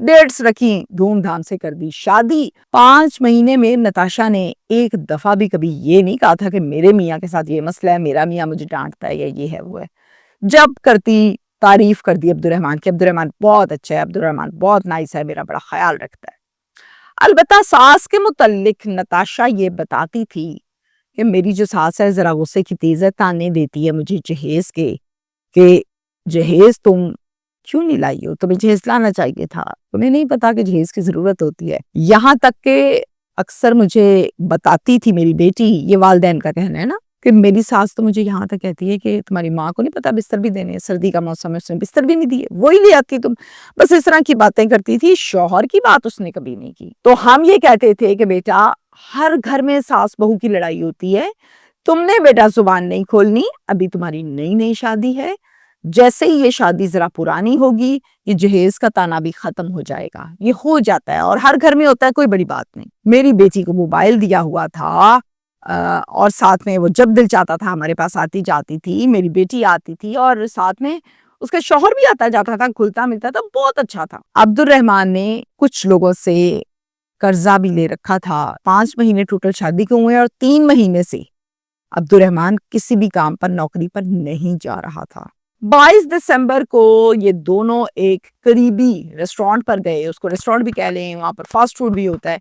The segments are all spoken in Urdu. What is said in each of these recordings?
ڈیٹس رکھی، دھوم دھام سے کر دی شادی۔ 5 مہینے میں نتاشا نے ایک دفعہ بھی کبھی یہ نہیں کہا تھا کہ میرے میاں کے ساتھ یہ مسئلہ ہے، میرا میاں مجھے ڈانٹتا ہے یا یہ ہے وہ ہے۔ جب کرتی تعریف کر دی عبدالرحمن کی، عبدالرحمن بہت اچھا ہے، عبدالرحمن بہت نائس ہے، میرا بڑا خیال رکھتا ہے۔ البتہ ساس کے متعلق نتاشا یہ بتاتی تھی کہ میری جو ساس ہے ذرا غصے کی تیز ہے، تانے دیتی ہے مجھے جہیز کے کہ جہیز تم کیوں نہیں لائی ہو، تمہیں جہیز لانا چاہیے تھا، تمہیں نہیں پتا کہ جہیز کی ضرورت ہوتی ہے۔ یہاں تک کہ اکثر مجھے بتاتی تھی میری بیٹی، یہ والدین کا کہنا ہے نا، کہ میری ساس تو مجھے یہاں تک کہتی ہے کہ تمہاری ماں کو نہیں پتا بستر بھی دینے، سردی کا موسم ہے اس نے بستر بھی نہیں دیے، وہی لے آتی تم۔ بس اس طرح کی باتیں کرتی تھی، شوہر کی بات اس نے کبھی نہیں کی۔ تو ہم یہ کہتے تھے کہ بیٹا ہر گھر میں ساس بہو کی لڑائی ہوتی ہے، تم نے بیٹا زبان نہیں کھولنی، ابھی تمہاری نئی نئی شادی ہے، جیسے ہی یہ شادی ذرا پرانی ہوگی یہ جہیز کا تانا بھی ختم ہو جائے گا۔ یہ ہو جاتا ہے اور ہر گھر میں ہوتا ہے، کوئی بڑی بات نہیں۔ میری بیٹی کو موبائل دیا ہوا تھا اور ساتھ میں وہ جب دل چاہتا تھا ہمارے پاس آتی جاتی تھی، میری بیٹی آتی تھی اور ساتھ میں اس کا شوہر بھی آتا جاتا تھا، کھلتا ملتا تھا، بہت اچھا تھا۔ عبدالرحمن نے کچھ لوگوں سے قرضہ بھی لے رکھا تھا، 5 مہینے ٹوٹل شادی کو ہوئے اور 3 مہینے سے عبدالرحمن کسی بھی کام پر نوکری پر نہیں جا رہا تھا۔ 22 دسمبر کو یہ دونوں ایک قریبی ریسٹورانٹ پر گئے، اس کو ریسٹورانٹ بھی کہہ لیں، وہاں پر فاسٹ فوڈ بھی ہوتا ہے،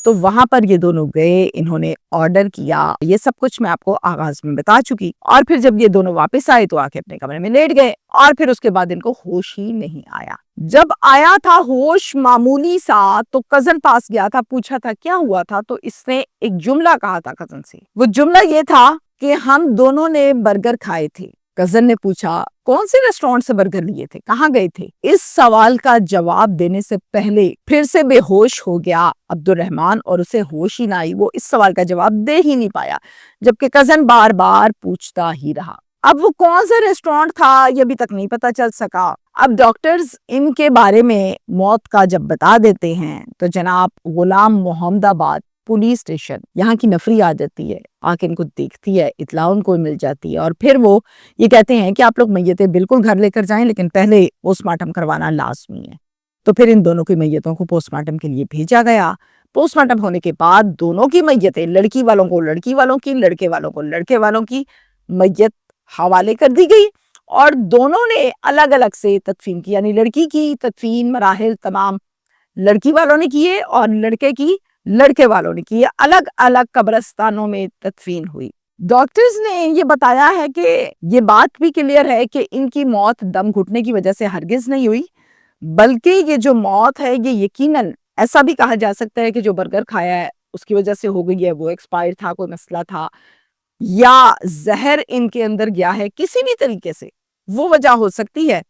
تو وہاں پر یہ دونوں گئے، انہوں نے آرڈر کیا، یہ سب کچھ میں آپ کو آغاز میں بتا چکی۔ اور پھر جب یہ دونوں واپس آئے تو آ کے اپنے کمرے میں لیٹ گئے اور پھر اس کے بعد ان کو ہوش ہی نہیں آیا۔ جب آیا تھا ہوش معمولی سا تو کزن پاس گیا تھا، پوچھا تھا کیا ہوا تھا، تو اس نے ایک جملہ کہا تھا کزن سے۔ وہ جملہ یہ تھا کہ ہم دونوں نے برگر کھائے تھے۔ کزن نے پوچھا کون سے ریسٹورانٹ سے برگر لیے تھے، کہاں گئے تھے؟ اس سوال کا جواب دینے سے پہلے پھر سے بے ہوش ہو گیا عبدالرحمن اور اسے ہوش ہی نہ آئی، وہ اس سوال کا جواب دے ہی نہیں پایا، جبکہ کزن بار بار پوچھتا ہی رہا۔ اب وہ کون سا ریسٹورانٹ تھا یہ ابھی تک نہیں پتا چل سکا۔ اب ڈاکٹرز ان کے بارے میں موت کا جب بتا دیتے ہیں تو جناب غلام محمد آباد پولیس اسٹیشن یہاں کی نفری آ جاتی ہے، آ کے ان کو دیکھتی ہے، اطلاع ان کو مل جاتی ہے اور پھر وہ یہ کہتے ہیں کہ آپ لوگ میتیں بالکل گھر لے کر جائیں لیکن پہلے پوسٹ مارٹم کروانا لازمی ہے۔ تو پھر ان دونوں کی میتوں کو پوسٹ مارٹم کے لیے بھیجا گیا۔ پوسٹ مارٹم ہونے کے بعد دونوں کی میتیں، لڑکی والوں کو لڑکی والوں کی، لڑکے والوں کو لڑکے والوں کی میت حوالے کر دی گئی اور دونوں نے الگ الگ سے تدفین کی، یعنی لڑکی کی تدفین مراحل تمام لڑکی والوں نے کیے اور لڑکے کی لڑکے والوں نے کیے، الگ الگ قبرستانوں میں تدفین ہوئی۔ ڈاکٹرز نے یہ بتایا ہے کہ یہ بات بھی کلیئر ہے کہ ان کی موت دم گھٹنے کی وجہ سے ہرگز نہیں ہوئی، بلکہ یہ جو موت ہے یہ یقیناً ایسا بھی کہا جا سکتا ہے کہ جو برگر کھایا ہے اس کی وجہ سے ہو گئی ہے، وہ ایکسپائر تھا، کوئی مسئلہ تھا، یا زہر ان کے اندر گیا ہے کسی بھی طریقے سے، وہ وجہ ہو سکتی ہے۔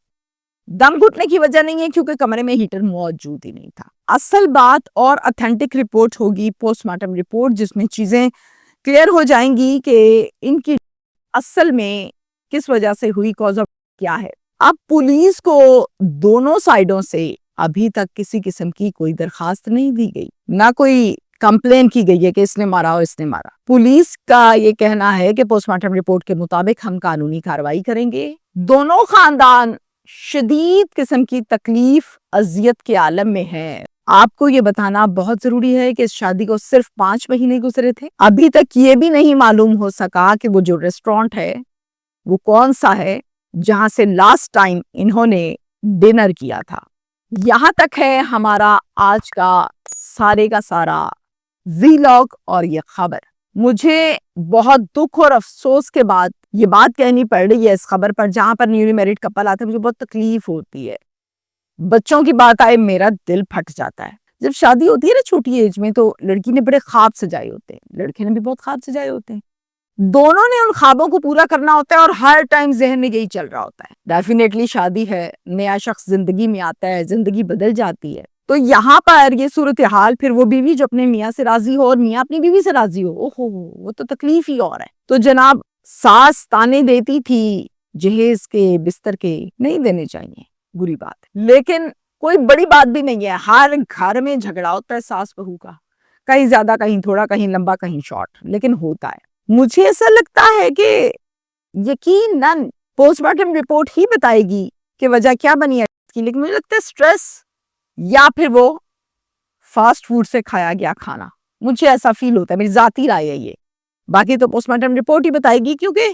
دم گھٹنے کی وجہ نہیں ہے کیونکہ کمرے میں ہیٹر موجود ہی نہیں تھا۔ اصل بات اور اتھینٹک رپورٹ ہوگی پوسٹ مارٹم رپورٹ، جس میں چیزیں کلیئر ہو جائیں گی کہ ان کی اصل میں کس وجہ سے ہوئی، کاز آف کیا ہے۔ اب پولیس کو دونوں سائیڈوں سے ابھی تک کسی قسم کی کوئی درخواست نہیں دی گئی، نہ کوئی کمپلین کی گئی ہے کہ اس نے مارا اور اس نے مارا۔ پولیس کا یہ کہنا ہے کہ پوسٹ مارٹم رپورٹ کے مطابق ہم قانونی کارروائی کریں گے۔ دونوں خاندان شدید قسم کی تکلیف اذیت کے عالم میں ہے۔ آپ کو یہ بتانا بہت ضروری ہے کہ اس شادی کو صرف 5 مہینے گزرے تھے، ابھی تک یہ بھی نہیں معلوم ہو سکا کہ وہ جو ریسٹورانٹ ہے وہ کون سا ہے جہاں سے لاسٹ ٹائم انہوں نے ڈنر کیا تھا۔ یہاں تک ہے ہمارا آج کا سارے کا سارا ویلاگ اور یہ خبر۔ مجھے بہت دکھ اور افسوس کے بعد یہ بات کہنی پڑ رہی ہے اس خبر پر، جہاں پر نیولی میرڈ کپل آتے ہیں مجھے بہت تکلیف ہوتی ہے۔ بچوں کی بات آئے میرا دل پھٹ جاتا ہے۔ جب شادی ہوتی ہے نا چھوٹی ایج میں تو لڑکی نے بڑے خواب سجائے ہوتے ہیں، لڑکے نے بھی بہت خواب سجائے ہوتے ہیں، دونوں نے ان خوابوں کو پورا کرنا ہوتا ہے اور ہر ٹائم ذہن میں یہی چل رہا ہوتا ہے۔ ڈیفینیٹلی شادی ہے، نیا شخص زندگی میں آتا ہے، زندگی بدل جاتی ہے، تو یہاں پر یہ صورتحال، پھر وہ بیوی جو اپنے میاں سے راضی ہو اور میاں اپنی بیوی سے راضی ہو، وہ تو تکلیف ہی اور ہے۔ تو جناب ساس تانے دیتی تھی جہیز کے بستر کے نہیں دینے چاہیے، بری بات ہے، لیکن کوئی بڑی بات بھی نہیں ہے۔ ہر گھر میں جھگڑا ہوتا ہے ساس بہو کا، کہیں زیادہ کہیں تھوڑا، کہیں لمبا کہیں شارٹ، لیکن ہوتا ہے۔ مجھے ایسا لگتا ہے کہ یقیناً پوسٹ مارٹم رپورٹ ہی بتائے گی کہ وجہ کیا بنی ہے اس کی، لیکن مجھے لگتا ہے سٹریس یا پھر وہ فاسٹ فوڈ سے کھایا گیا کھانا. مجھے ایسا فیل ہوتا ہے, میری ذاتی رائے ہے یہ, باقی تو پوسٹ مارٹم رپورٹ ہی بتائے گی. کیونکہ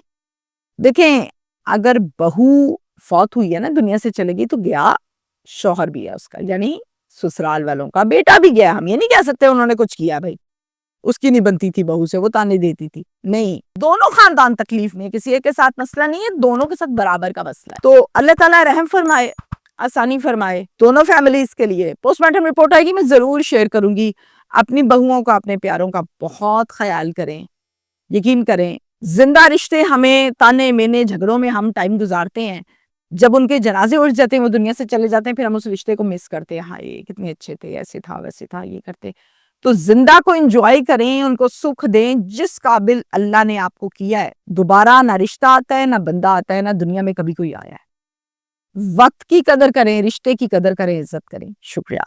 دیکھیں اگر بہو فوت ہوئی ہے نا, دنیا سے چلے گی, تو گیا شوہر بھی ہے اس کا, یعنی سسرال والوں کا بیٹا بھی گیا. ہم یہ نہیں کہہ سکتے انہوں نے کچھ کیا, بھائی اس کی نہیں بنتی تھی بہو سے, وہ تانے دیتی تھی, نہیں, دونوں خاندان تکلیف میں, کسی ایک کے ساتھ مسئلہ نہیں ہے, دونوں کے ساتھ برابر کا مسئلہ ہے. تو اللہ تعالیٰ رحم فرمائے, آسانی فرمائے دونوں فیملیز کے لیے. پوسٹ مارٹم رپورٹ آئے گی, میں ضرور شیئر کروں گی. اپنی بہوؤں کا, اپنے پیاروں کا بہت خیال کریں. یقین کریں, زندہ رشتے ہمیں تانے مینے جھگڑوں میں ہم ٹائم گزارتے ہیں, جب ان کے جنازے اٹھ جاتے ہیں, وہ دنیا سے چلے جاتے ہیں, پھر ہم اس رشتے کو مس کرتے ہیں. ہائے کتنے اچھے تھے, ایسے تھا ویسے تھا, یہ کرتے. تو زندہ کو انجوائے کریں, ان کو سکھ دیں جس قابل اللہ نے آپ کو کیا ہے. دوبارہ نہ رشتہ آتا ہے, نہ بندہ آتا ہے, نہ دنیا میں کبھی کوئی آیا ہے. وقت کی قدر کریں, رشتے کی قدر کریں, عزت کریں. شکریہ.